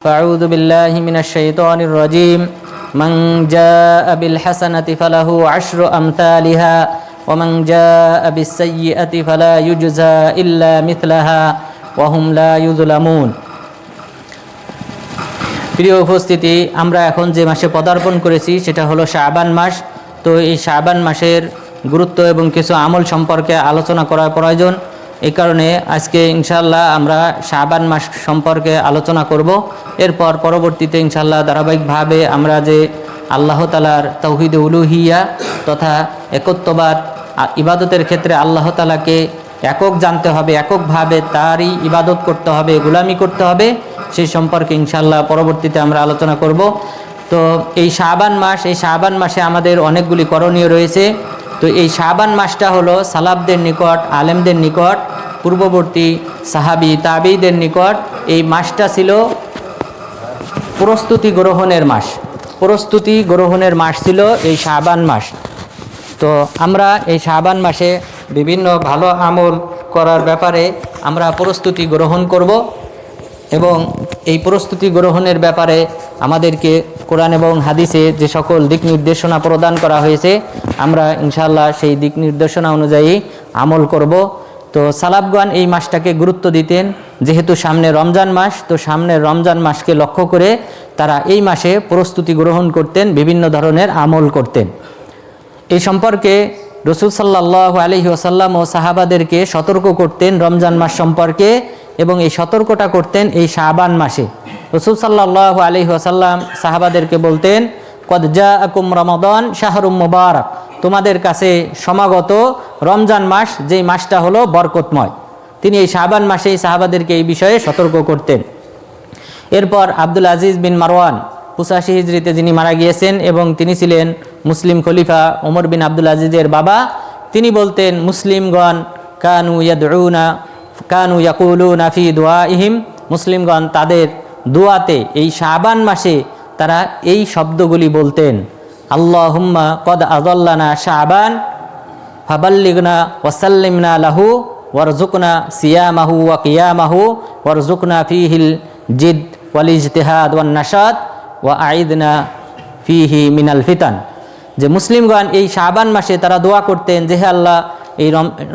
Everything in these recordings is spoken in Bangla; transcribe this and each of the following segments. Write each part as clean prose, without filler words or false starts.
أعوذ بالله من الشيطان الرجيم من جاء بالحسنة فله عشر أمثالها ومن جاء بالسيئة فلا يجزى إلا مثلها وهم لا يظلمون। প্রিয় উপস্থিতি, আমরা এখন যে মাসে পদার্পণ করেছি সেটা হলো শাবান মাস। তো এই শাবান মাসের গুরুত্ব এবং কিছু আমল সম্পর্কে আলোচনা করা প্রয়োজন। এই কারণে আজকে ইনশাআল্লাহ আমরা শাবান মাস সম্পর্কে আলোচনা করব। এরপর পরবর্তীতে ইনশাআল্লাহ ধারাবাহিকভাবে আমরা যে আল্লাহ তাআলার তাওহীদে উলুহিয়া তথা একত্ববাদ ইবাদতের ক্ষেত্রে আল্লাহ তাআলাকে একক জানতে হবে, এককভাবে তারই ইবাদত করতে হবে, গোলামি করতে হবে, সেই সম্পর্কে ইনশাআল্লাহ পরবর্তীতে আমরা আলোচনা করব। তো এই শাবান মাসে আমাদের অনেকগুলি করণীয় রয়েছে। তো এই শাবান মাসটা হলো সালাফদের নিকট, আলেমদের নিকট, পূর্ববর্তী সাহাবী তাবেঈদের নিকট এই মাসটা ছিল প্রস্তুতি গ্রহণের মাস ছিল এই শাবান মাস। তো আমরা এই শাবান মাসে বিভিন্ন ভালো আমল করার ব্যাপারে আমরা প্রস্তুতি গ্রহণ করব এবং এই প্রস্তুতি গ্রহণের ব্যাপারে আমাদেরকে কোরআন এবং হাদিসে যে সকল দিক নির্দেশনা প্রদান করা হয়েছে আমরা ইনশাআল্লাহ সেই দিক নির্দেশনা অনুযায়ী আমল করব। তো সালাফগণ এই মাসটাকে গুরুত্ব দিতেন, যেহেতু সামনে রমজান মাস, তো সামনের রমজান মাসকে লক্ষ্য করে তারা এই মাসে প্রস্তুতি গ্রহণ করতেন, বিভিন্ন ধরনের আমল করতেন। এই সম্পর্কে রাসূল সাল্লাল্লাহু আলাইহি ওয়াসাল্লাম ও সাহাবাদেরকে সতর্ক করতেন রমজান মাস সম্পর্কে, এবং এই সতর্কটা করতেন এই শাবান মাসে। রাসূল সাল্লাল্লাহু আলাইহি ওয়াসাল্লাম সাহাবাদেরকে বলতেন, কদ জাআকুম রমাদান শাহরুম মুবারাক, তোমাদের কাছে সমাগত রমজান মাস, যেই মাসটা হলো বরকতময়। তিনি এই শাবান মাসেই সাহাবাদেরকে এই বিষয়ে সতর্ক করতেন। এরপর আব্দুল আজিজ বিন মারওয়ান 85 হিজরিতে যিনি মারা গিয়েছেন এবং তিনি ছিলেন মুসলিম খলিফা ওমর বিন আব্দুল আজিজের বাবা, তিনি বলতেন, মুসলিমগণ কানু ইয়াকুলুনা ফি দুআইহিম, মুসলিমগণ তাদের দোয়াতে এই শাবান মাসে তারা এই শব্দগুলি বলতেন, আল্লাহুম্মা কদ আযাল্লানা শাবান ফাবাল্লিগনা ওয়াসাল্লিমনা লাহু ওয়ারযুকনা সিয়ামাহু ওয়া কিয়ামাহু ওয়ারযুকনা ফীহিল জিদ ওয়াল ইজতিহাদ ওয়ান নাশাত ওয়া আইদনা ফীহি মিনাল ফিতান। যে মুসলিমগণ এই শাবান মাসে তারা দোয়া করতেন যে, হে আল্লাহ, এই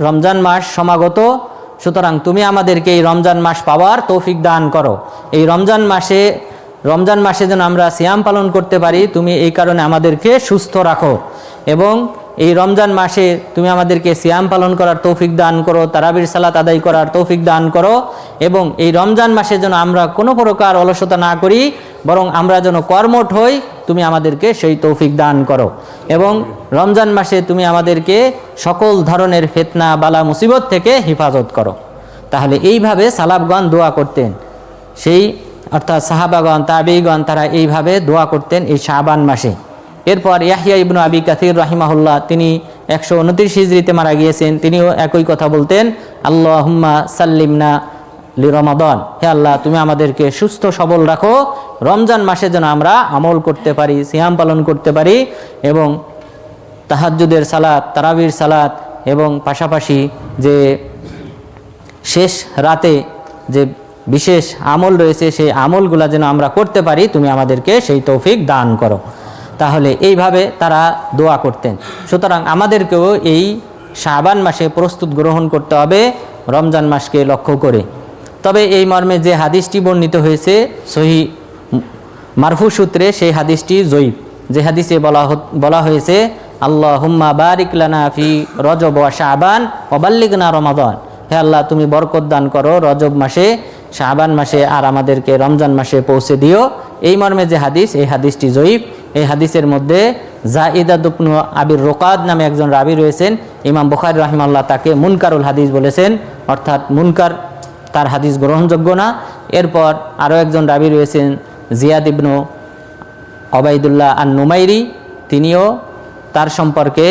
রমজান মাস সমাগত, সুতরাং তুমি আমাদেরকে এই রমজান মাস পাওয়ার তৌফিক দান করো। এই রমজান মাসে যেন আমরা সিয়াম পালন করতে পারি, তুমি এই কারণে আমাদেরকে সুস্থ রাখো, এবং এই রমজান মাসে তুমি আমাদেরকে সিয়াম পালন করার তৌফিক দান করো, তারাবির সালাত আদায় করার তৌফিক দান করো, এবং এই রমজান মাসে যেন আমরা কোনো প্রকার অলসতা না করি, বরং আমরা যেন কর্মঠ হই, তুমি আমাদেরকে সেই তৌফিক দান করো, এবং রমজান মাসে তুমি আমাদেরকে সকল ধরনের ফিতনা বালা মুসিবত থেকে হেফাজত করো। তাহলে এইভাবে সালাফগণ দোয়া করতেন, অর্থাৎ সাহাবাগণ তাবেঈগণ তারা এইভাবে দোয়া করতেন এই শাবান মাসে। এরপর ইয়াহইয়া ইবনু আবি কাসির রাহিমাহুল্লাহ, তিনি 129 হিজরিতে মারা গিয়েছেন, তিনিও একই কথা বলতেন, আল্লাহুম্মা সাল্লিমনা লি রমাদান, হে আল্লাহ, তুমি আমাদেরকে সুস্থ সবল রাখো, রমজান মাসে যেন আমরা আমল করতে পারি, সিয়াম পালন করতে পারি, এবং তাহাজ্জুদের সালাত, তারাবির সালাত, এবং পাশাপাশি যে শেষ রাতে যে বিশেষ আমল রয়েছে সেই আমলগুলা যেন আমরা করতে পারি, তুমি আমাদেরকে সেই তৌফিক দান করো। তাহলে এইভাবে তারা দোয়া করতেন। সুতরাং আমাদেরকেও এই শাবান মাসে প্রস্তুত গ্রহণ করতে হবে রমজান মাসকে লক্ষ্য করে। তবে এই মর্মে যে হাদিসটি বর্ণিত হয়েছে সহিহ মারফু সূত্রে, সেই হাদিসটি জয়ীফ। যে হাদিসে বলা হয়েছে, আল্লাহুম্মা বারিক লানা ফি রজব ওয়া শাবান ওয়া বাল্লিগনা রমাদান, হে আল্লাহ, তুমি বরকত দান করো রজব মাসে, শাবান মাসে, আর আমাদেরকে রমজান মাসে পৌঁছে দিও। এই মর্মে যে হাদিস, এই হাদিসটি জয়ীফ। এই হাদিসের মধ্যে জাইদা ইবনু আবির রোকাদ নামে একজন রাবি রয়েছেন, ইমাম বুখারী রাহিমাহুল্লাহ তাকে মুনকারুল হাদিস বলেছেন, অর্থাৎ মুনকার, তার হাদিস গ্রহণযোগ্য না। এরপর আরও একজন রাবি রয়েছেন জিয়াদ ইবনু ওবাইদুল্লাহ আন-নুমাইরি, তিনিও তার সম্পর্কে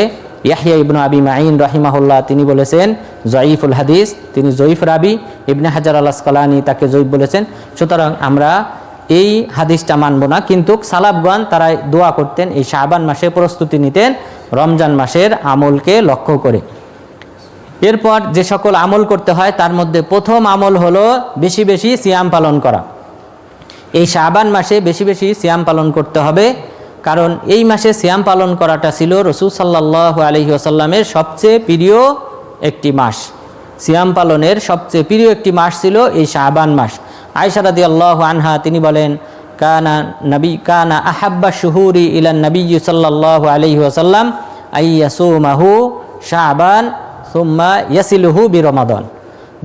ইয়াহইয়া ইবনু আবি মাঈন রাহিমাহুল্লাহ তিনি বলেছেন জয়ীফুল হাদিস, তিনি জয়ীফ রাবি। ইবনে হাজার আল আসকালানি তাকে জয়ীফ বলেছেন। সুতরাং আমরা এই হাদিসটা মানব না, কিন্তু সালাফগণ তারা দোয়া করতেন, এই শাবান মাসে প্রস্তুতি নিতেন রমজান মাসের আমলকে লক্ষ্য করে। এরপর যে সকল আমল করতে হয় তার মধ্যে প্রথম আমল হলো বেশি বেশি সিয়াম পালন করা। এই শাবান মাসে বেশি বেশি সিয়াম পালন করতে হবে, কারণ এই মাসে সিয়াম পালন করাটা ছিল রাসূল সাল্লাল্লাহু আলাইহি ওয়াসাল্লামের সবচেয়ে প্রিয় একটি মাস। সিয়াম পালনের সবচেয়ে প্রিয় একটি মাস ছিল এই শাবান মাস। আয়েশা রাদিয়াল্লাহু আনহা তিনি বলেন, কানা আহাব্বা শুহুরি ইলান নবী সাল্লাল্লাহু আলাইহি ওয়াসাল্লাম আইয়াসুমাহু শাবান সুম্মা ইয়াসিলুহু বিরমাদান,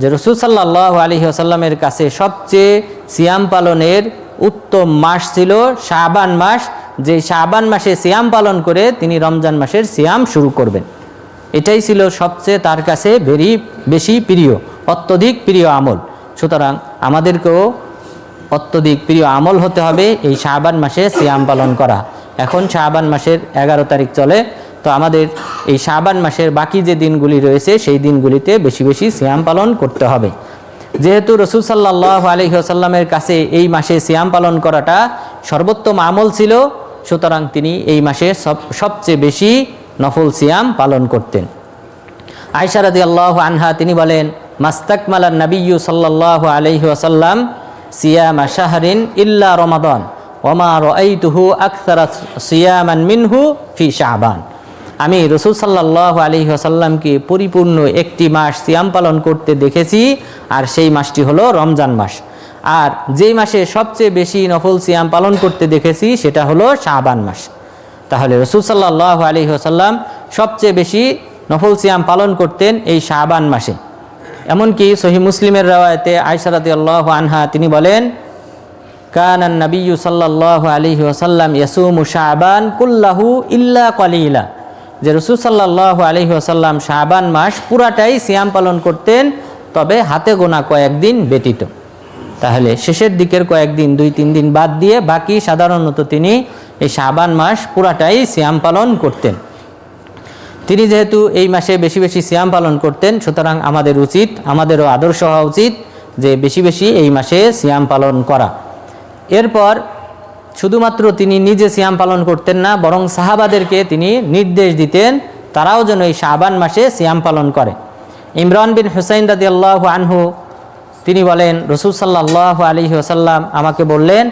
যে রাসূল সাল্লাল্লাহু আলাইহি ওয়াসাল্লামের কাছে সবচেয়ে সিয়াম পালনের উত্তম মাস ছিল শাবান মাস, যে শাবান মাসে সিয়াম পালন করে তিনি রমজান মাসের সিয়াম শুরু করবেন। এটাই ছিল সবচেয়ে তার কাছে বেশি প্রিয়, অত্যধিক প্রিয় আমল। সুতরাং আমাদেরকেও অত্যধিক প্রিয় আমল হতে হবে এই শাবান মাসে সিয়াম পালন করা। এখন শাবান মাসের 11 তারিখ চলে, তো আমাদের এই শাবান মাসের বাকি যে দিনগুলি রয়েছে সেই দিনগুলিতে বেশি বেশি সিয়াম পালন করতে হবে। যেহেতু রাসূল সাল্লাল্লাহু আলাইহি ওয়াসাল্লামের কাছে এই মাসে সিয়াম পালন করাটা সর্বোত্তম আমল ছিল, সুতরাং তিনি এই মাসে সবচেয়ে বেশি নফল সিয়াম পালন করতেন। আয়েশা রাদিয়াল্লাহু আনহা তিনি বলেন, মাস্তাকমালান নাবিয়্যু সাল্লাল্লাহু আলাইহি ওয়াসাল্লাম সিয়ামা শাহরিন ইল্লা রমাদান ওমা রাআইতুহু আকসারা সিয়ামান মিনহু ফি শাবান। আমি রাসূল সাল্লাল্লাহু আলাইহি ওয়াসাল্লামকে পরিপূর্ণ একটি মাস সিয়াম পালন করতে দেখেছি, আর সেই মাসটি হলো রমজান মাস। আর যেই মাসে সবচেয়ে বেশি নফল সিয়াম পালন করতে দেখেছি সেটা হলো শাবান মাস। তাহলে রাসূল সাল্লাল্লাহু আলাইহি ওয়াসাল্লাম সবচেয়ে বেশি নফল সিয়াম পালন করতেন এই শাবান মাসে। এমনকি সহিহ মুসলিমের রাওয়ায়াতে আয়েশা রাদিয়াল্লাহু আনহা তিনি বলেন, কানান নাবিয়্যু সাল্লাল্লাহু আলাইহি ওয়াসাল্লাম ইয়াসুমু শাবান কুল্লাহু ইল্লা কলিলা, যে রাসূল সাল্লাল্লাহু আলাইহি ওয়াসাল্লাম শাবান মাস পুরাটাই সিয়াম পালন করতেন, তবে হাতে গোনা কয়েকদিন ব্যতীত। তাহলে শেষের দিকের কয়েকদিন 2-3 দিন বাদ দিয়ে বাকি সাধারণত তিনি এই শাবান মাস পুরাটাই সিয়াম পালন করতেন। তিনি যেহেতু এই মাসে বেশি বেশি সিয়াম পালন করতেন, সুতরাং আমাদের উচিত, আমাদেরও আদর্শ হওয়া উচিত যে বেশি বেশি এই মাসে সিয়াম পালন করা। এরপর শুধুমাত্র তিনি নিজে সিয়াম পালন করতেন না, বরং সাহাবাদেরকে তিনি নির্দেশ দিতেন তারাও যেন এই শাবান মাসে সিয়াম পালন করে। ইমরান বিন হুসাইন রাদিয়াল্লাহু আনহু তিনি বলেন, রাসূল সাল্লাল্লাহু আলাইহি ওয়াসাল্লাম আমাকে বললেন,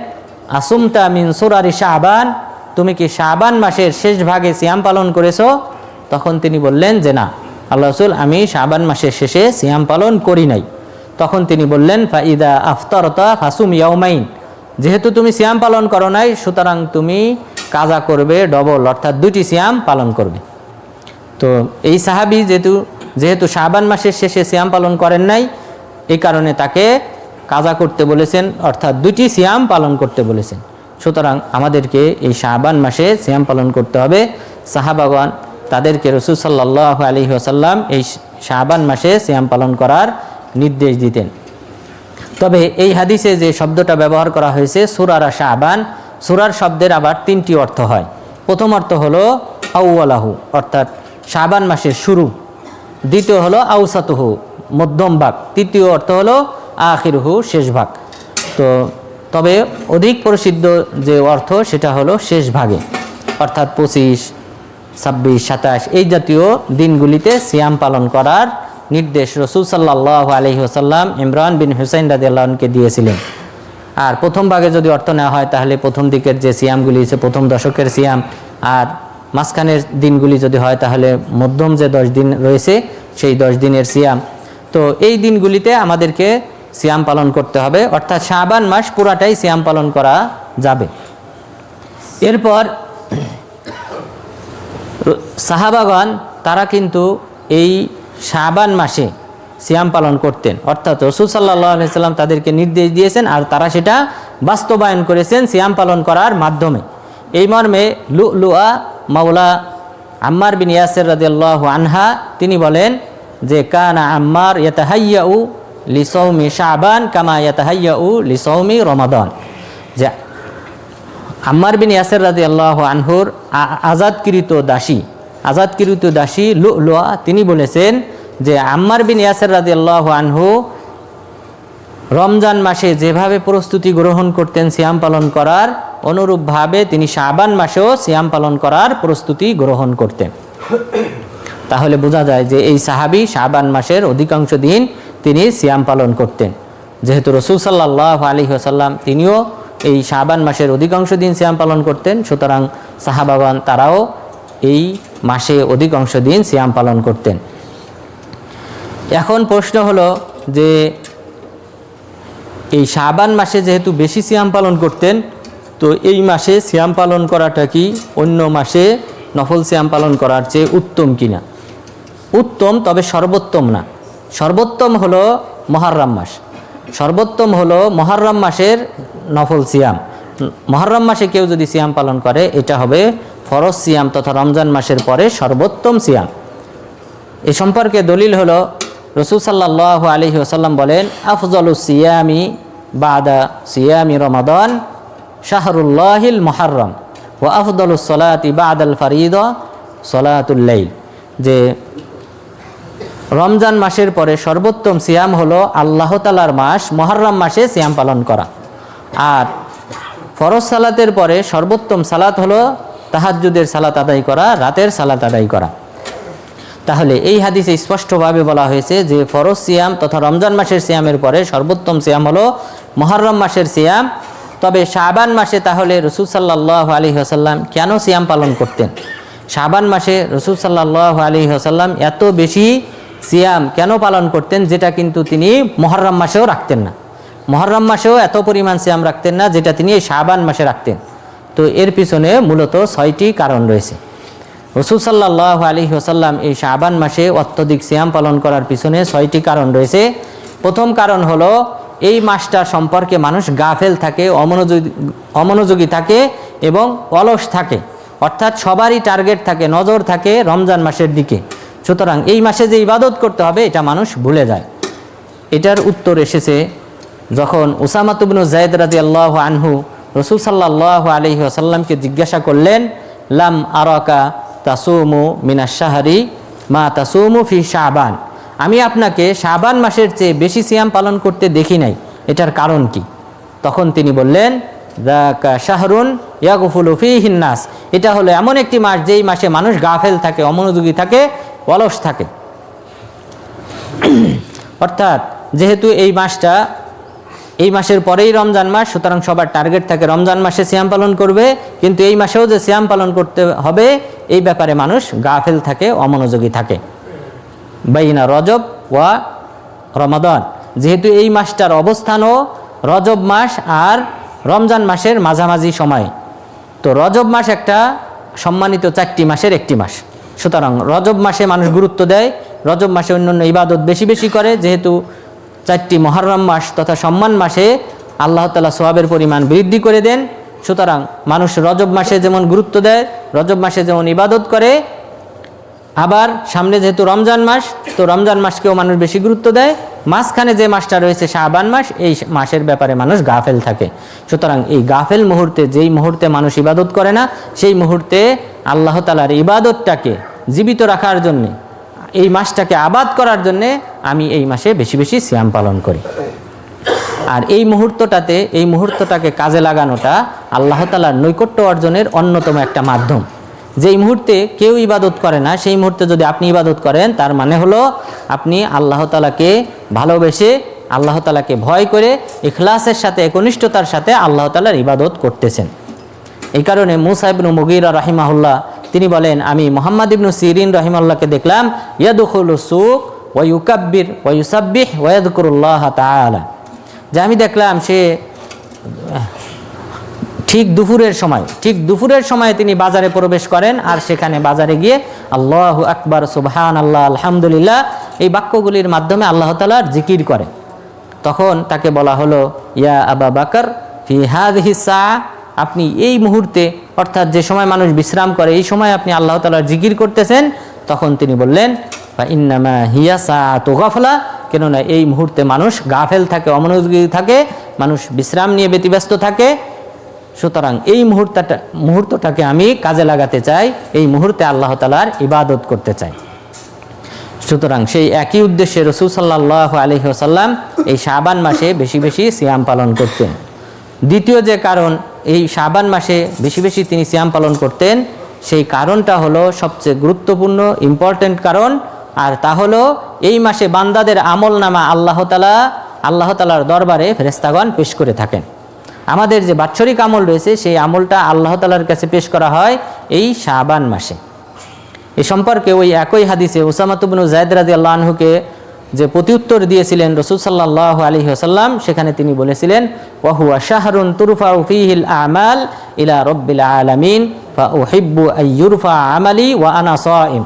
আসুমতা মিন সুরারি শাবান, তুমি কি শাবান মাসের শেষ ভাগে সিয়াম পালন করেছো? তখন তিনি বললেন যে না আল্লাহ রাসূল, আমি শাবান মাসের শেষে সিয়াম পালন করি নাই। তখন তিনি বললেন, ফাইদা আফতারতা ফাসুম ইয়াউমাইন, যেহেতু তুমি সিয়াম পালন করো নাই, সুতরাং তুমি কাজা করবে ডবল, অর্থাৎ 2টি সিয়াম পালন করবে। তো এই সাহাবী যেহেতু শাবান মাসের শেষে সিয়াম পালন করেন নাই, এই কারণে তাকে কাজা করতে বলেছেন, অর্থাৎ 2টি সিয়াম পালন করতে বলেছেন। সুতরাং আমাদেরকে এই শাবান মাসে সিয়াম পালন করতে হবে। সাহাবাগণ তাদেরকে রাসূল সাল্লাল্লাহু আলাইহি ওয়াসাল্লাম এই শাবান মাসে সিয়াম পালন করার নির্দেশ দিতেন। তবে এই হাদিসে যে শব্দটা ব্যবহার করা হয়েছে সুরারা শাবান, সুরার শব্দের আবার 3টি অর্থ হয়। প্রথম অর্থ হলো আউয়ালাহু, অর্থাৎ শাবান মাসের শুরু। দ্বিতীয় হলো আউসাতুহু, মধ্যম ভাগ। তৃতীয় অর্থ হলো আখিরুহু, শেষ ভাগ। তবে অধিক প্রসিদ্ধ যে অর্থ সেটা হলো শেষ ভাগে, অর্থাৎ 25, 26, 27 এই জাতীয় দিনগুলিতে সিয়াম পালন করার নির্দেশ রাসূল সাল্লাল্লাহু আলাইহি ওয়াসাল্লাম ইমরান বিন হুসাইন রাদিয়াল্লাহু আনহুকে দিয়েছিলেন। আর প্রথম ভাগে যদি অর্থ নেওয়া হয় তাহলে প্রথম দিকের যে সিয়ামগুলি আছে, প্রথম দশকের সিয়াম, আর মাঝখানের দিনগুলি যদি হয় তাহলে মধ্যম যে 10 দিন রয়েছে সেই 10 দিনের সিয়াম। তো এই দিনগুলিতে আমাদেরকে সিয়াম পালন করতে হবে, অর্থাৎ শাবান মাস পুরাটাই সিয়াম পালন করা যাবে। এরপর সাহাবাগণ তারা কিন্তু এই শাবান মাসে সিয়াম পালন করতেন, অর্থাৎ রাসূল সাল্লাল্লাহু আলাইহি ওয়াসাল্লাম তাদেরকে নির্দেশ দিয়েছেন আর তারা সেটা বাস্তবায়ন করেছেন সিয়াম পালন করার মাধ্যমে। এই মর্মে লুলুয়া মাওলা আম্মার বিন ইয়াসির রাদিয়াল্লাহু আনহা তিনি বলেন যে, কানা আম্মার ইয়াতাহাইয়াউ লিসাওমি শাবান কামা ইয়াতাহাইয়াউ লিসাওমি রমাদান, যে আম্মার বিন ইয়াসির রাদিয়াল্লাহু আনহুর আজাদকৃত দাসী লুলুয়া তিনি বলেছেন যে আম্মার বিন ইয়াসির রাদিয়াল্লাহু আনহু রমজান মাসে যেভাবে প্রস্তুতি গ্রহণ করতেন সিয়াম পালন করার, অনুরূপভাবে তিনি শাবান মাসেও সিয়াম পালন করার প্রস্তুতি গ্রহণ করতেন। তাহলে বোঝা যায় যে এই সাহাবী শাবান মাসের অধিকাংশ দিন তিনি সিয়াম পালন করতেন। যেহেতু রাসূল সাল্লাল্লাহু আলাইহি ওয়াসাল্লাম তিনিও এই শাবান মাসের অধিকাংশ দিন সিয়াম পালন করতেন, সুতরাং সাহাবাগণ তারাও এই মাসে অধিকাংশ দিন সিয়াম পালন করতেন। এখন প্রশ্ন হলো যে এই শাবান মাসে যেহেতু বেশি সিয়াম পালন করতেন, তো এই মাসে সিয়াম পালন করাটা কি অন্য মাসে নফল সিয়াম পালন করার চেয়ে উত্তম কিনা? উত্তম, তবে সর্বোত্তম না। সর্বোত্তম হলো মুহররম মাস, সর্বোত্তম হলো মুহররম মাসের নফল সিয়াম। মুহররম মাসে কেউ যদি সিয়াম পালন করে, এটা হবে ফরজ সিয়াম তথা রমজান মাসের পরে সর্বোত্তম সিয়াম। এ সম্পর্কে দলিল হলো রাসূল সাল্লাল্লাহু আলাইহি ওয়াসাল্লাম বলেন, আফজালুস সিয়ামি বাদা সিয়ামি রমাদান শাহরুল্লাহিল মুহররম ওয়া আফদালুস সালাতি বাদাল ফারিদা সালাতুল লাইল, যে রমজান মাসের পরে সর্বোত্তম সিয়াম হলো আল্লাহ তাআলার মাস মুহররম মাসে সিয়াম পালন করা, আর ফরজ সালাতের পরে সর্বোত্তম সালাত হলো তাহাজ্জুদের সালাত আদায় করা, রাতের সালাত আদায় করা। তাহলে এই হাদিসে স্পষ্টভাবে বলা হয়েছে যে ফরজ সিয়াম তথা রমজান মাসের সিয়ামের পরে সর্বোত্তম সিয়াম হলো মুহররম মাসের সিয়াম। তবে শাবান মাসে তাহলে রাসূল সাল্লাল্লাহু আলাইহি ওয়াসাল্লাম কেন সিয়াম পালন করতেন? শাবান মাসে রাসূল সাল্লাল্লাহু আলাইহি ওয়াসাল্লাম এত বেশি সিয়াম কেন পালন করতেন, যেটা কিন্তু তিনি মুহররম মাসেও রাখতেন না। মুহররম মাসেও এত পরিমাণ সিয়াম রাখতেন না, যেটা তিনি এই শাবান মাসে রাখতেন। তো এর পিছনে মূলত 6টি কারণ রয়েছে। রাসূল সাল্লাল্লাহু আলাইহি ওয়াসাল্লাম এই শাবান মাসে অত্যধিক সিয়াম পালন করার পিছনে 6টি কারণ রয়েছে। প্রথম কারণ হলো এই মাসটা সম্পর্কে মানুষ গাফেল থাকে, অমনোযোগী থাকে এবং অলস থাকে, অর্থাৎ সবারই টার্গেট থাকে, নজর থাকে রমজান মাসের দিকে। সুতরাং এই মাসে যে ইবাদত করতে হবে এটা মানুষ ভুলে যায়। এটার উত্তর এসেছে যখন উসামা ইবনে যায়েদ রাদিয়াল্লাহু আনহু রাসূল সাল্লাল্লাহু আলাইহি ওয়াসাল্লামকে জিজ্ঞাসা করলেন, লাম আরাকা তাসুমু মিনাশ শাহরি মা তাসুমু ফি শাবান, আমি আপনাকে শাবান মাসের চেয়ে বেশি সিয়াম পালন করতে দেখি নাই, এটার কারণ কি? তখন তিনি বললেন, যাকা শাহরুন ইয়াগফুলু ফীহিন নাস, এটা হলো এমন একটি মাস যেই মাসে মানুষ গাফেল থাকে, অমনোযোগী থাকে, অলস থাকে। অর্থাৎ যেহেতু এই মাসের পরেই রমজান মাস, সুতরাং সবার টার্গেট থাকে রমজান মাসে সিয়াম পালন করবে, কিন্তু এই মাসেও যে সিয়াম পালন করতে হবে এই ব্যাপারে মানুষ গাফেল থাকে, অমনোযোগী থাকে। বাইনা রজব ওয়া রমাদান, যেহেতু এই মাসটার অবস্থানও রজব মাস আর রমজান মাসের মাঝামাঝি সময়, তো রজব মাস একটা সম্মানিত 4টি মাসের একটি মাস। সুতরাং রজব মাসে মানুষ গুরুত্ব দেয়, রজব মাসে অন্যান্য ইবাদত বেশি বেশি করে, যেহেতু 4টি মুহররম মাস তথা সম্মান মাসে আল্লাহ তাআলা সওয়াবের পরিমাণ বৃদ্ধি করে দেন। সুতরাং মানুষ রজব মাসে যেমন গুরুত্ব দেয়, রজব মাসে যেমন ইবাদত করে, আবার সামনে যেহেতু রমজান মাস, তো রমজান মাসকেও মানুষ বেশি গুরুত্ব দেয়। মাঝখানে যে মাসটা রয়েছে শাবান মাস, এই মাসের ব্যাপারে মানুষ গাফেল থাকে। সুতরাং এই গাফেল মুহূর্তে, যেই মুহূর্তে মানুষ ইবাদত করে না, সেই মুহূর্তে আল্লাহ তাআলার ইবাদতটাকে জীবিত রাখার জন্যে, এই মাসটাকে আবাদ করার জন্যে আমি এই মাসে বেশি বেশি সিয়াম পালন করি। আর এই মুহূর্তটাকে কাজে লাগানোটা আল্লাহ তাআলার নৈকট্য অর্জনের অন্যতম একটা মাধ্যম। যেই মুহূর্তে কেউ ইবাদত করে না, সেই মুহূর্তে যদি আপনি ইবাদত করেন, তার মানে হলো আপনি আল্লাহ তাআলাকে ভালোবেসে, আল্লাহ তাআলাকে ভয় করে, ইখলাসের সাথে, একনিষ্ঠতার সাথে আল্লাহ তাআলার ইবাদত করতেছেন। এই কারণে মুসা ইবনে মুগীরা রাহিমাহুল্লাহ তিনি বলেন, আমি মুহাম্মদ ইবনে সিরিন রাহিমাহুল্লাহকে দেখলাম ইয়াদখুলুস সুক ওয়া ইউকাব্বির ওয়া ইউসাব্বিহ ওয়া ইয়াযকুরুল্লাহ তাআলা, যে আমি দেখলাম সে ঠিক দুপুরের সময় তিনি বাজারে প্রবেশ করেন, আর সেখানে বাজারে গিয়ে আল্লাহু আকবার, সুবহানাল্লাহ, আলহামদুলিল্লাহ এই বাক্যগুলির মাধ্যমে আল্লাহ তাআলার জিকির করে। তখন তাকে বলা হলো, ইয়া আবা বকর ফি হাযিহি সাআ, আপনি এই মুহূর্তে, অর্থাৎ যে সময় মানুষ বিশ্রাম করে, এই সময় আপনি আল্লাহ তাআলার জিকির করতেছেন। তখন তিনি বললেন, ফা ইন্নামা হিয়া সাআতু গাফলা, কেননা এই মুহূর্তে মানুষ গাফেল থাকে, অমনোযোগী থাকে, মানুষ বিশ্রাম নিয়ে ব্যতিব্যস্ত থাকে। সুতরাং এই মুহূর্তটাকে আমি কাজে লাগাতে চাই, এই মুহূর্তে আল্লাহ তাআলার ইবাদত করতে চাই। সুতরাং সেই একই উদ্দেশ্যে রাসূল সাল্লাল্লাহু আলাইহি ওয়াসাল্লাম এই শাবান মাসে বেশি বেশি সিয়াম পালন করতেন। দ্বিতীয় যে কারণ এই শাবান মাসে বেশি বেশি তিনি সিয়াম পালন করতেন, সেই কারণটা হলো সবচেয়ে গুরুত্বপূর্ণ, ইম্পর্টেন্ট কারণ, আর তা হলো এই মাসে বান্দাদের আমল নামা আল্লাহ তাআলার দরবারে ফেরেশতাগণ পেশ করে থাকেন। আমাদের যে বাৎসরিক আমল রয়েছে সেই আমলটা আল্লাহ তাআলার কাছে পেশ করা হয় এই শাবান মাসে। এ সম্পর্কে ওই একই হাদিসে উসামা ইবনে যায়েদ রাদিয়াল্লাহু আনহুকে যে প্রত্যুত্তর দিয়েছিলেন রাসূল সাল্লাল্লাহু আলাইহি ওয়াসাল্লাম, সেখানে তিনি বলেছিলেন ওয়া হুয়া শাহরুন তুরফাউ ফীহিল আমাল ইলা রাব্বিল আলামিন ফা উহিব্বু আইয়ুরফা আমালি ওয়া আনা সাইম,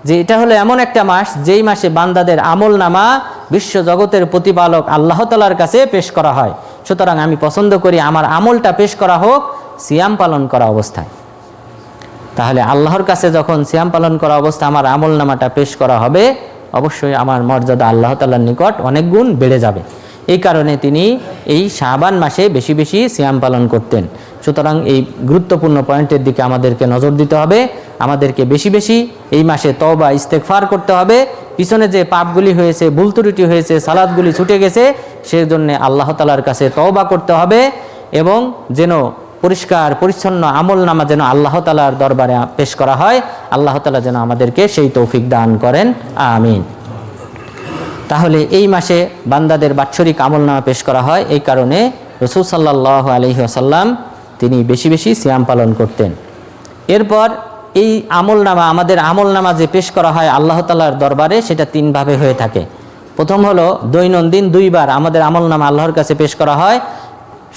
যে এটা হলো এমন একটা মাস যেই মাসে বান্দাদের আমলনামা বিশ্ব জগতের প্রতিপালক আল্লাহ তাআলার কাছে পেশ করা হয়। সুতরাং আমি পছন্দ করি আমার আমলটা পেশ করা হোক সিয়াম পালন করা অবস্থায়। তাহলে আল্লাহর কাছে যখন সিয়াম পালন করা অবস্থায় আমার আমলনামাটা পেশ করা হবে, অবশ্যই আমার মর্যাদা আল্লাহ তাআলার নিকট অনেক গুণ বেড়ে যাবে। এই কারণে তিনি এই শাবান মাসে বেশি বেশি সিয়াম পালন করতেন। সুতরাং এই গুরুত্বপূর্ণ পয়েন্টের দিকে আমাদেরকে নজর দিতে হবে। আমাদেরকে বেশি বেশি এই মাসে তওবা ইস্তেগফার করতে হবে। পিছনে যে পাপগুলি হয়েছে, ভুল ত্রুটি হয়েছে, সালাতগুলি ছুটে গেছে, সেই জন্য আল্লাহ তাআলার কাছে তওবা করতে হবে এবং যেন পরিষ্কার পরিচ্ছন্ন আমল নামা যেন আল্লাহ তাআলার দরবারে পেশ করা হয়। আল্লাহ তাআলা যেন আমাদেরকে সেই তৌফিক দান করেন, আমিন। তাহলে এই মাসে বান্দাদের বাৎসরিক আমল নামা পেশ করা হয়। এই কারণে রাসূল সাল্লাল্লাহু আলাইহি ওয়াসাল্লাম তিনি বেশি বেশি সিয়াম পালন করতেন। এরপর এই আমল নামা, আমাদের আমল নামা যে পেশ করা হয় আল্লাহ তাআলার দরবারে, সেটা তিনভাবে হয়ে থাকে। প্রথম হলো দৈনন্দিন 2 বার আমাদের আমল নামা আল্লাহর কাছে পেশ করা হয়।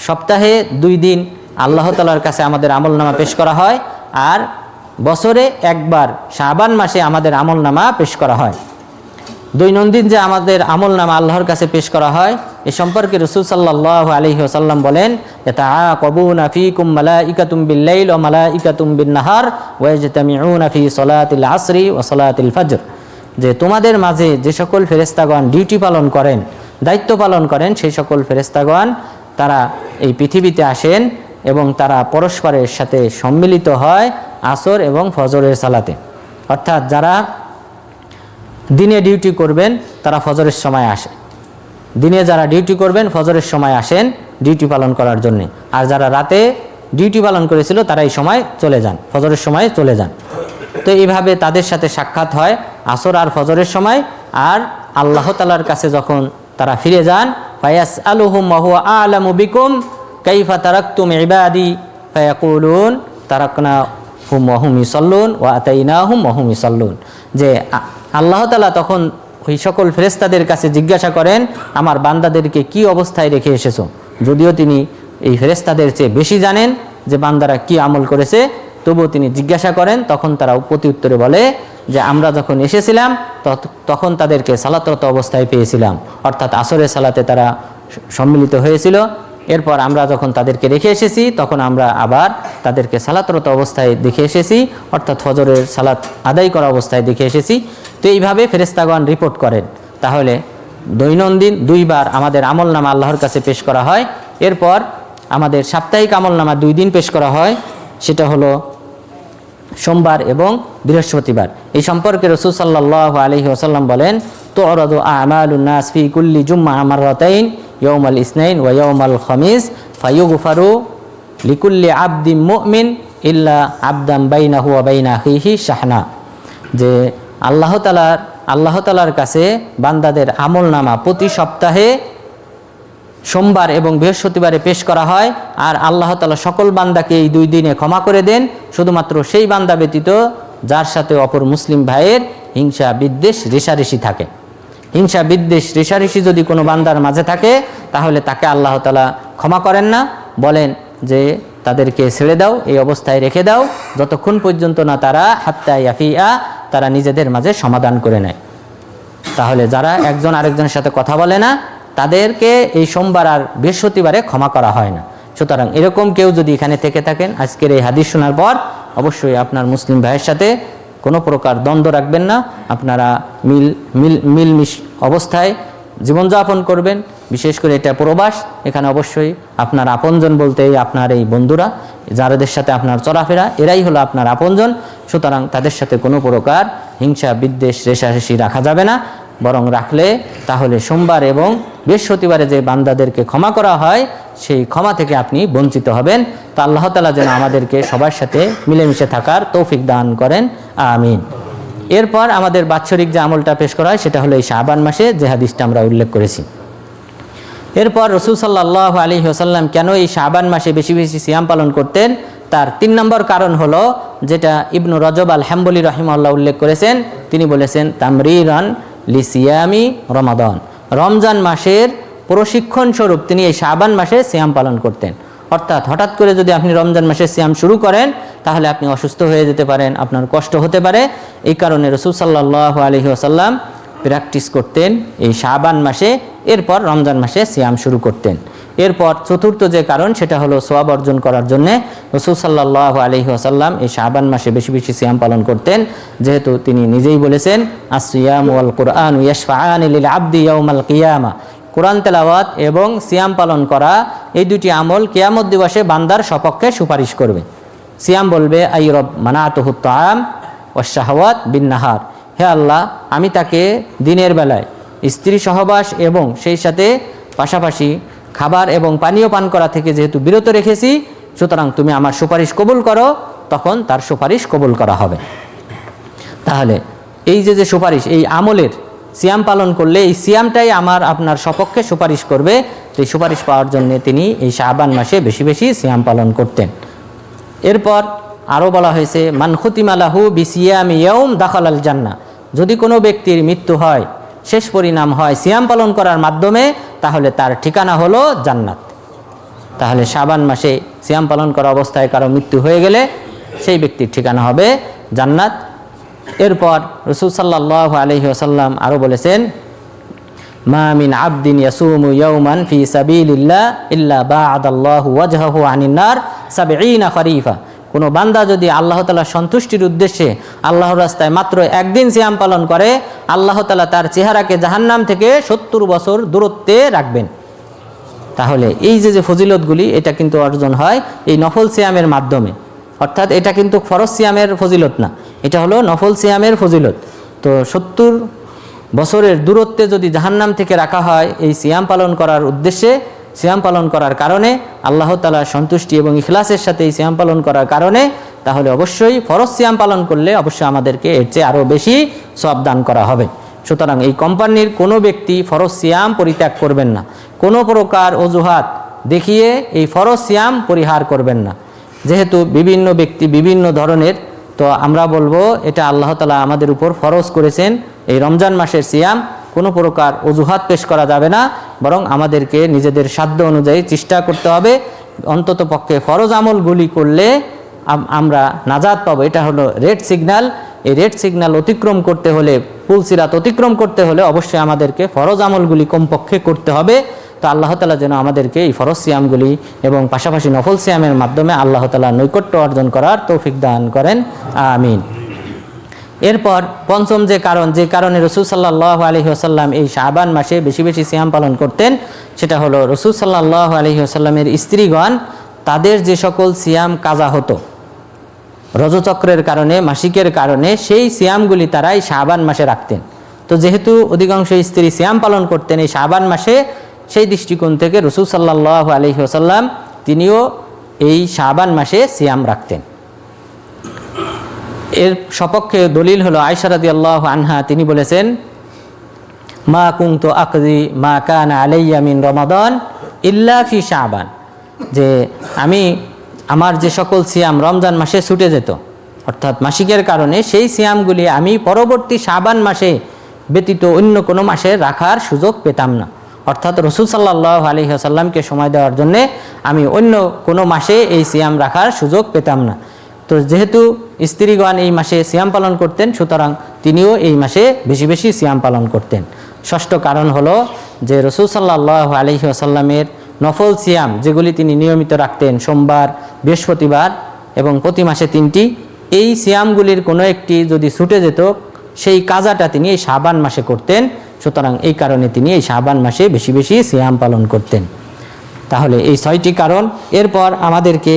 সপ্তাহে 2 দিন আল্লাহ তাআলার কাছে আমাদের আমল নামা পেশ করা হয়। আর বছরে 1 বার শাবান মাসে আমাদের আমল নামা পেশ করা হয়। দৈনন্দিন যে আমাদের আমল নামা আল্লাহর কাছে পেশ করা হয়, এ সম্পর্কে রাসূল সাল্লাল্লাহু আলাইহি ওয়াসাল্লাম বলেন, ইয়াতাআকাবুনা ফীকুম মালাইকাতুম বিল-লাইল ওয়া মালাইকাতুম বিন-নাহার ওয়া ইয়াজতামিউনা ফী সালাতিল আসরি ওয়া সালাতিল ফজর, যে তোমাদের মাঝে যে সকল ফেরেশতাগণ ডিউটি পালন করেন, দায়িত্ব পালন করেন, সেই সকল ফেরেশতাগণ তারা এই পৃথিবীতে আসেন এবং তারা পরস্পরের সাথে সম্মিলিত হয় আসর এবং ফজরের সালাতে। অর্থাৎ যারা দিনে ডিউটি করবেন তারা ফজরের সময় আসে, দিনে যারা ডিউটি করবেন ফজরের সময় আসেন ডিউটি পালন করার জন্যে। আর যারা রাতে ডিউটি পালন করেছিল তারা এই সময় চলে যান, ফজরের সময় চলে যান। তো এইভাবে তাদের সাথে সাক্ষাৎ হয় আসর আর ফজরের সময়। আর আল্লাহ তাআলার কাছে যখন তারা ফিরে যান, ফায়াসআলুহুম ওয়া হুয়া আ'লামু বিকুম কাইফা তারাকতুম ইবাদি ফায়াকুলুন তারাকনাহুম ওয়া হুম ইউসাল্লুন ওয়া আতাইনাহুম ওয়া হুম ইউসাল্লুন, যে আল্লাহ তাআলা তখন ওই সকল ফেরেশতাদের কাছে জিজ্ঞাসা করেন আমার বান্দাদেরকে কি অবস্থায় রেখে এসেছো। যদিও তিনি এই ফেরেশতাদের চেয়ে বেশি জানেন যে বান্দারা কি আমল করেছে, তবুও তিনি জিজ্ঞাসা করেন। তখন তারা প্রতি উত্তরে বলে যে আমরা যখন এসেছিলাম তখন তাদেরকে সালাতরত অবস্থায় পেয়েছিলাম, অর্থাৎ আসরের সালাতে তারা সম্মিলিত হয়েছিল। এরপর আমরা যখন তাদেরকে রেখে এসেছি তখন আমরা আবার তাদেরকে সালাতরত অবস্থায় দেখে এসেছি, অর্থাৎ ফজরের সালাত আদায় করা অবস্থায় দেখে এসেছি। তো এইভাবে ফেরেশতাগণ রিপোর্ট করেন। তাহলে দৈনন্দিন 2 বার আমাদের আমল নামা আল্লাহর কাছে পেশ করা হয়। এরপর আমাদের সাপ্তাহিক আমল নামা 2 দিন পেশ করা হয়, সেটা হলো সোমবার এবং বৃহস্পতিবার। এই সম্পর্কে রাসূল সাল্লাল্লাহু আলাইহি ওয়াসাল্লাম বলেন, তু'রাদু আ'মালুন নাস ফি কুল্লি জুমআ মাররাতাইন ইয়াউমাল ইসনাইন ওয়া ইয়াউমাল খামিস ফায়ুগফারু লিকুল্লি আবদিন মুমিন ইল্লা আবদান বাইনাহু ওয়া বাইনা আখিহি শাহনা, যে আল্লাহ তাআলার কাছে বান্দাদের আমল নামা প্রতি সপ্তাহে সোমবার এবং বৃহস্পতিবারে পেশ করা হয়। আর আল্লাহ তাআলা সকল বান্দাকে এই 2 দিনে ক্ষমা করে দেন, শুধুমাত্র সেই বান্দা ব্যতীত যার সাথে অপর মুসলিম ভাইয়ের হিংসা বিদ্বেষ রেষারেষি থাকে। হিংসা বিদ্বেষ রেষারেষি যদি কোনো বান্দার মাঝে থাকে তাহলে তাকে আল্লাহ তাআলা ক্ষমা করেন না, বলেন যে তাদেরকে ছেড়ে দাও, এই অবস্থায় রেখে দাও যতক্ষণ পর্যন্ত না তারা হাত্তা ইয়াফিয়া, তারা নিজেদের মাঝে সমাধান করে নেয়। তাহলে যারা একজন আরেকজনের সাথে কথা বলে না তাদেরকে এই সোমবার আর বৃহস্পতিবারে ক্ষমা করা হয় না। সুতরাং এরকম কেউ যদি এখানে থেকে থাকেন আজকের এই হাদিস শোনার পর, অবশ্যই আপনার মুসলিম ভাইয়ের সাথে কোনো প্রকার দ্বন্দ্ব রাখবেন না। আপনারা মিলমিশ অবস্থায় জীবনযাপন করবেন। বিশেষ করে এটা প্রবাস, এখানে অবশ্যই আপনার আপনজন বলতে আপনার এই বন্ধুরা যাদের সাথে আপনার চলাফেরা, এরাই হলো আপনার আপনজন। সুতরাং তাদের সাথে কোনো প্রকার হিংসা বিদ্বেষ রেষারেষি রাখা যাবে না, বরং রাখলে তাহলে সোমবার এবং বৃহস্পতিবারে যে বান্দাদেরকে ক্ষমা করা হয় সেই ক্ষমা থেকে আপনি বঞ্চিত হবেন। তো আল্লাহ তাআলা যেন আমাদেরকে সবার সাথে মিলেমিশে থাকার তৌফিক দান করেন, আমিন। এরপর আমাদের বাৎসরিক যে আমলটা পেশ করা হয় সেটা হলো এই শাবান মাসে যে হাদিসটা আমরা উল্লেখ করেছি। এরপর রাসূল সাল্লাল্লাহু আলাইহি ওয়াসাল্লাম কেন এই শাবান মাসে বেশি বেশি সিয়াম পালন করতেন, তার 3 নম্বর কারণ হলো যেটা ইবনু রজব আল হাম্বলি রাহিমাহুল্লাহ উল্লেখ করেছেন। তিনি বলেছেন তামরিরান লিসিয়ামি রমাদান, রমজান মাসের প্রশিক্ষণ স্বরূপ তিনি এই শাবান মাসে সিয়াম পালন করতেন। অর্থাৎ হঠাৎ করে যদি আপনি রমজান মাসে সিয়াম শুরু করেন তাহলে আপনি অসুস্থ হয়ে যেতে পারেন, আপনার কষ্ট হতে পারে। এই কারণে রাসূল সাল্লাল্লাহু আলাইহি ওয়াসাল্লাম প্র্যাকটিস করতেন এই শাবান মাসে, এরপর রমজান মাসে সিয়াম শুরু করতেন। এরপর চতুর্থ যে কারণ সেটা হলো সওয়াব অর্জন করার জন্যে রাসূল সাল্লাল্লাহু আলাইহি ওয়াসাল্লাম এই শাবান মাসে বেশি বেশি সিয়াম পালন করতেন, যেহেতু তিনি নিজেই বলেছেন আসিয়াম ওয়াল কুরআন ইয়াশফাআনি লিল আবদি ইয়াউমাল কিয়ামা, কোরআন তেলাওয়াত এবং সিয়াম পালন করা এই দুটি আমল কিয়ামত দিবসে বান্দার সপক্ষে সুপারিশ করবে। সিয়াম বলবে আই রব মানাতুহু তাআম ওয়াশ শাহওয়াত বিন নাহার, হে আল্লাহ আমি তাকে দিনের বেলায় স্ত্রী সহবাস এবং সেই সাথে পাশাপাশি খাবার এবং পানীয় পান করা থেকে যেহেতু বিরত রেখেছি, সুতরাং তুমি আমার সুপারিশ কবুল করো, তখন তার সুপারিশ কবুল করা হবে। তাহলে এই যে সুপারিশ, এই আমলের সিয়াম পালন করলে এই সিয়ামটাই আমার আপনার সপক্ষে সুপারিশ করবে। এই সুপারিশ পাওয়ার জন্য তিনি এই শাবান মাসে বেশি বেশি সিয়াম পালন করতেন। এরপর আরও বলা হয়েছে মান খুতিমা লাহু বিসিয়ামি ইয়াউম দাখালাল জান্নাহ, যদি কোনো ব্যক্তির মৃত্যু হয়, শেষ পরিণাম হয় সিয়াম পালন করার মাধ্যমে, তাহলে তার ঠিকানা হলো জান্নাত। তাহলে শাবান মাসে সিয়াম পালন করা অবস্থায় কারো মৃত্যু হয়ে গেলে সেই ব্যক্তির ঠিকানা হবে জান্নাত। এরপর রাসূল সাল্লাল্লাহু আলাইহি ওয়াসাল্লাম আরও বলেছেন মা মিন আবদিন ইয়াসুমু ইয়াওমান ফি সাবিলিল্লাহ ইল্লা বা'আদাল্লাহু ওয়াজহাহু আনিন নার ৭০ খরিফা, কোনো বান্দা যদি আল্লাহ তাআলার সন্তুষ্টির উদ্দেশ্যে আল্লাহর রাস্তায় মাত্র একদিন সিয়াম পালন করে, আল্লাহ তাআলা তার চেহারাকে জাহান্নাম থেকে ৭০ বছর দূরত্বে রাখবেন। তাহলে এই যে ফজিলতগুলি এটা কিন্তু অর্জন হয় এই নফল সিয়ামের মাধ্যমে, অর্থাৎ এটা কিন্তু ফরজ সিয়ামের ফজিলত না, এটা হলো নফল সিয়ামের ফজিলত। তো ৭০ বছরের দূরত্বে যদি জাহান্নাম থেকে রাখা হয় এই সিয়াম পালন করার উদ্দেশ্যে, সিয়াম পালন করার কারণে আল্লাহ তাআলার সন্তুষ্টি এবং ইখলাসের সাথে এই সিয়াম পালন করার কারণে, তাহলে অবশ্যই ফরজ সিয়াম পালন করলে অবশ্যই আমাদেরকে এর চেয়ে আরও বেশি সওয়াব দান করা হবে। সুতরাং এই কোম্পানির কোনো ব্যক্তি ফরজ সিয়াম পরিত্যাগ করবেন না, কোনো প্রকার অজুহাত দেখিয়ে এই ফরজ সিয়াম পরিহার করবেন না। যেহেতু বিভিন্ন ব্যক্তি বিভিন্ন ধরনের, তো আমরা বলবো এটা আল্লাহ তাআলা আমাদের উপর ফরজ করেছেন এই রমজান মাসের সিয়াম, কোনো প্রকার অজুহাত পেশ করা যাবে না, বরং আমাদেরকে নিজেদের সাধ্য অনুযায়ী চেষ্টা করতে হবে। অন্তত পক্ষে ফরজ আমলগুলি করলে আমরা নাজাত পাবো, এটা হলো রেড সিগন্যাল। এই রেড সিগন্যাল অতিক্রম করতে হলে, পুলসিরাত অতিক্রম করতে হলে অবশ্যই আমাদেরকে ফরজ আমলগুলি কমপক্ষে করতে হবে। তো আল্লাহ তাআলা যেন আমাদেরকে এই ফরজ সিয়ামগুলি এবং পাশাপাশি নফল সিয়ামের মাধ্যমে আল্লাহ তাআলা নৈকট্য অর্জন করার তৌফিক দান করেন, আমিন। এরপর পঞ্চম যে কারণে রাসূল সাল্লাল্লাহু আলাইহি ওয়াসাল্লাম এই শাবান মাসে বেশি বেশি সিয়াম পালন করতেন, সেটা হলো রাসূল সাল্লাল্লাহু আলাইহি ওয়াসাল্লামের স্ত্রীগণ তাদের যে সকল সিয়াম কাজা হতো রজচক্রের কারণে, মাসিকের কারণে, সেই সিয়ামগুলি তারা এই শাবান মাসে রাখতেন। তো যেহেতু অধিকাংশ স্ত্রী সিয়াম পালন করতেন এই শাবান মাসে, সেই দৃষ্টিকোণ থেকে রাসূল সাল্লাল্লাহু আলাইহি ওয়াসাল্লাম তিনিও এই শাবান মাসে সিয়াম রাখতেন। এর সপক্ষে দলিল হলো আয়েশা রাদিয়াল্লাহু আনহা, তিনি বলেছেন মা কুনতু আকদি মা কানা আলাইয়া মিন রমাদান ইল্লা ফি শাবান, যে আমার যে সকল সিয়াম রমজান মাসে ছুটে যেত, অর্থাৎ মাসিকের কারণে, সেই সিয়ামগুলি আমি পরবর্তী শাবান মাসে ব্যতীত অন্য কোনো মাসে রাখার সুযোগ পেতাম না। অর্থাৎ রাসূল সাল্লাল্লাহু আলাইহি ওয়াসাল্লামকে সময় দেওয়ার জন্যে আমি অন্য কোনো মাসে এই সিয়াম রাখার সুযোগ পেতাম না। তো যেহেতু স্ত্রীগণ এই মাসে সিয়াম পালন করতেন, সুতরাং তিনিও এই মাসে বেশি বেশি সিয়াম পালন করতেন। ষষ্ঠ কারণ হলো যে রাসূল সাল্লাল্লাহু আলাইহি ওয়াসাল্লামের নফল সিয়াম যেগুলি তিনি নিয়মিত রাখতেন, সোমবার, বৃহস্পতিবার এবং প্রতি মাসে 3টি, এই সিয়ামগুলির কোনো একটি যদি ছুটে যেত সেই কাজাটা তিনি এই শাবান মাসে করতেন। সুতরাং এই কারণে তিনি এই শাবান মাসে বেশি বেশি সিয়াম পালন করতেন। তাহলে এই 6টি কারণ। এরপর আমাদেরকে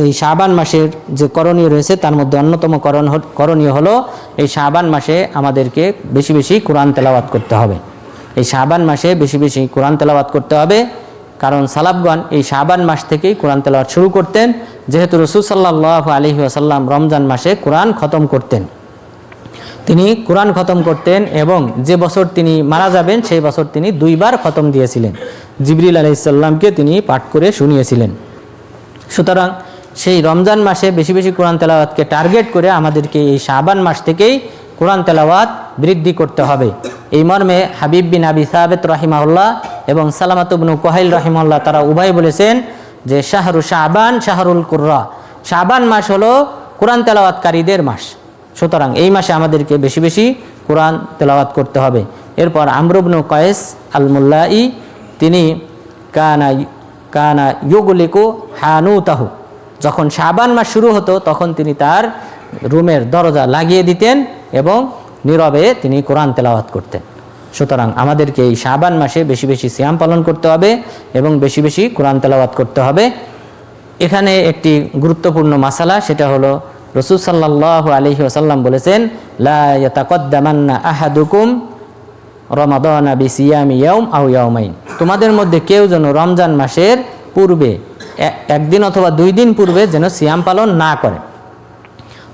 এই শাবান মাসের যে করণীয় রয়েছে তার মধ্যে অন্যতম করণীয় হলো এই শাবান মাসে আমাদেরকে বেশি বেশি কোরআন তেলাওয়াত করতে হবে। এই শাবান মাসে বেশি বেশি কোরআন তেলাওয়াত করতে হবে, কারণ সালাফগণ এই শাবান মাস থেকেই কোরআন তেলাওয়াত শুরু করতেন। যেহেতু রাসূল সাল্লাল্লাহু আলাইহি ওয়াসাল্লাম রমজান মাসে কোরআন খতম করতেন, তিনি কোরআন খতম করতেন এবং যে বছর তিনি মারা যাবেন সেই বছর তিনি 2 বার খতম দিয়েছিলেন। জিবরিল আলাইহিসসালামকে তিনি পাঠ করে শুনিয়েছিলেন। সুতরাং সেই রমজান মাসে বেশি বেশি কোরআন তেলাওয়াতকে টার্গেট করে আমাদেরকে এই শাবান মাস থেকেই কোরআন তেলাওয়াত বৃদ্ধি করতে হবে। এই মর্মে হাবিব বিন আবি সাবিত রাহিমাহুল্লাহ এবং সালামাত ইবনে কুহাইল রাহিমাহুল্লাহ তারা উভয় বলেছেন যে শাহরু শাবান শাহরুল কুররা, শাবান মাস হলো কোরআন তেলাওয়াতকারীদের মাস। সুতরাং এই মাসে আমাদেরকে বেশি বেশি কোরআন তেলাওয়াত করতে হবে। এরপর আমর ইবনে কায়েস আল মুল্লাই তিনি কানা ইউগলিকু হানুতাহু, যখন শাবান মাস শুরু হতো তখন তিনি তার রুমের দরজা লাগিয়ে দিতেন এবং নীরবে তিনি কোরআন তেলাওয়াত করতেন। সুতরাং আমাদেরকে এই শাবান মাসে বেশি বেশি সিয়াম পালন করতে হবে এবং বেশি বেশি কোরআন তেলাওয়াত করতে হবে। এখানে একটি গুরুত্বপূর্ণ মাসালা, সেটা হলো রাসূল সাল্লাল্লাহু আলাইহি ওয়াসাল্লাম বলেছেন, লা ইয়াতাকাদ্দামান্না আহাদুকুম রমাদানা বিসিয়ামি ইয়াউম আও ইয়াউমাইন, তোমাদের মধ্যে কেউ যেন রমজান মাসের পূর্বে একদিন অথবা 2 দিন পূর্বে যেন সিয়াম পালন না করে।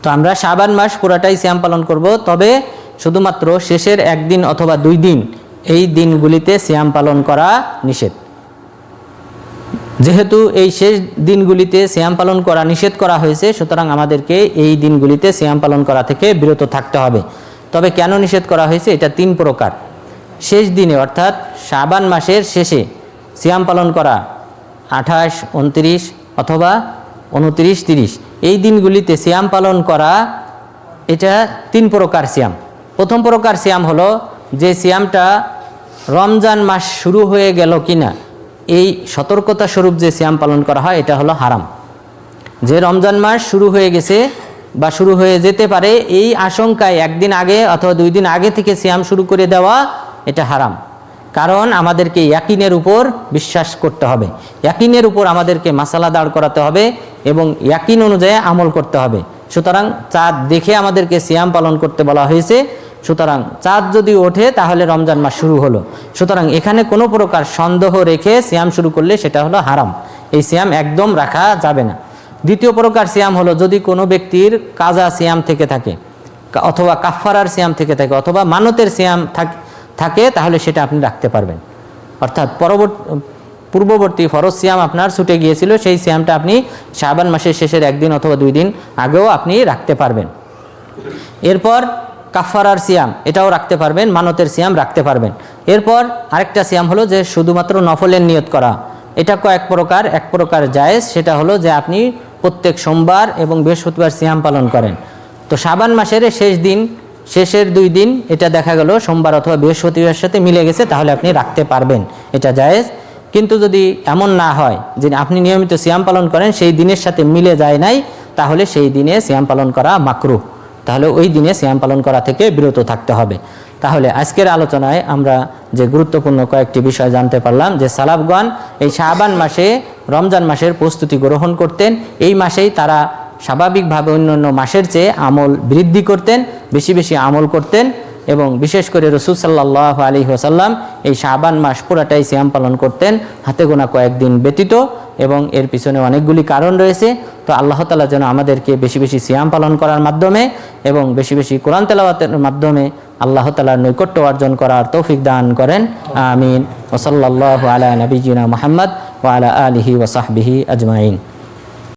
তো আমরা শাবান মাস পুরাটাই সিয়াম পালন করব, তবে শুধুমাত্র শেষের 1 দিন অথবা 2 দিন এই দিনগুলিতে সিয়াম পালন করা নিষেধ। যেহেতু এই শেষ দিনগুলিতে সিয়াম পালন করা নিষেধ করা হয়েছে, সুতরাং আমাদেরকে এই দিনগুলিতে সিয়াম পালন করা থেকে বিরত থাকতে হবে। তবে কেন নিষেধ করা হয়েছে, এটা 3 প্রকার। শেষ দিনে অর্থাৎ শাবান মাসের শেষে সিয়াম পালন করা 28, 29 অথবা 29, 30 এই দিনগুলিতে সিয়াম পালন করা, এটা 3 প্রকার সিয়াম। প্রথম প্রকার সিয়াম হলো যে সিয়ামটা রমজান মাস শুরু হয়ে গেল কিনা এই সতর্কতা স্বরূপ যে সিয়াম পালন করা হয়, এটা হলো হারাম। যে রমজান মাস শুরু হয়ে গেছে বা শুরু হয়ে যেতে পারে এই আশঙ্কায় 1 দিন আগে অথবা 2 দিন আগে থেকে সিয়াম শুরু করে দেওয়া, এটা হারাম। কারণ আমাদেরকে ইয়াকিনের উপর বিশ্বাস করতে হবে, ইয়াকিনের উপর আমাদেরকে মাসালা দাঁড় করাতে হবে এবং ইয়াকিন অনুযায়ী আমল করতে হবে। সুতরাং চাঁদ দেখে আমাদেরকে সিয়াম পালন করতে বলা হয়েছে। সুতরাং চাঁদ যদি ওঠে তাহলে রমজান মাস শুরু হলো। সুতরাং এখানে কোনো প্রকার সন্দেহ রেখে সিয়াম শুরু করলে সেটা হলো হারাম, এই সিয়াম একদম রাখা যাবে না। দ্বিতীয় প্রকার সিয়াম হলো যদি কোনো ব্যক্তির কাজা সিয়াম থেকে থাকে অথবা কাফফারার সিয়াম থেকে থাকে অথবা মানতের সিয়াম থাকে, তাহলে সেটা আপনি রাখতে পারবেন। অর্থাৎ পূর্ববর্তী ফরজ সিয়াম আপনার ছুটে গিয়েছিল, সেই সিয়ামটা আপনি শাবান মাসের শেষের 1 দিন অথবা 2 দিন আগেও আপনি রাখতে পারবেন। এরপর কাফফারার সিয়াম এটাও রাখতে পারবেন, মানতের সিয়াম রাখতে পারবেন। এরপর আরেকটা সিয়াম হলো যে শুধুমাত্র নফলের নিয়ত করা, এটা কয়েক প্রকার। এক প্রকার জায়েজ, সেটা হলো যে আপনি প্রত্যেক সোমবার এবং বৃহস্পতিবার সিয়াম পালন করেন। তো শাবান মাসের শেষের 2 দিন এটা দেখা গেল সোমবার অথবা বৃহস্পতিবার সাথে মিলে গেছে, তাহলে আপনি রাখতে পারবেন, এটা জায়েজ। কিন্তু যদি এমন না হয় যে আপনি নিয়মিত সিয়াম পালন করেন সেই দিনের সাথে মিলে যায় নাই, তাহলে সেই দিনে সিয়াম পালন করা মাকরুহ, তাহলে ওই দিনে সিয়াম পালন করা থেকে বিরত থাকতে হবে। তাহলে আজকের আলোচনায় আমরা যে গুরুত্বপূর্ণ কয়েকটি বিষয় জানতে পারলাম যে সালাফগণ এই শাবান মাসে রমজান মাসের প্রস্তুতি গ্রহণ করতেন। এই মাসেই তারা স্বাভাবিকভাবে অন্যান্য মাসের চেয়ে আমল বৃদ্ধি করতেন, বেশি বেশি আমল করতেন এবং বিশেষ করে রাসূল সাল্লাল্লাহু আলাইহি ওয়াসাল্লাম এই শাবান মাস পুরাটাই সিয়াম পালন করতেন, হাতে গোনা কয়েকদিন ব্যতীত, এবং এর পিছনে অনেকগুলি কারণ রয়েছে। তো আল্লাহ তাআলা যেন আমাদেরকে বেশি বেশি সিয়াম পালন করার মাধ্যমে এবং বেশি বেশি কোরআন তেলাওয়াতের মাধ্যমে আল্লাহ তাআলার নৈকট্য অর্জন করার তৌফিক দান করেন। আমিন। ওয়া সাল্লাল্লাহু আলা নবিয়িনা মুহাম্মদ ওয়া আলা আলিহি ওয়া সাহবিহি আজমাইন।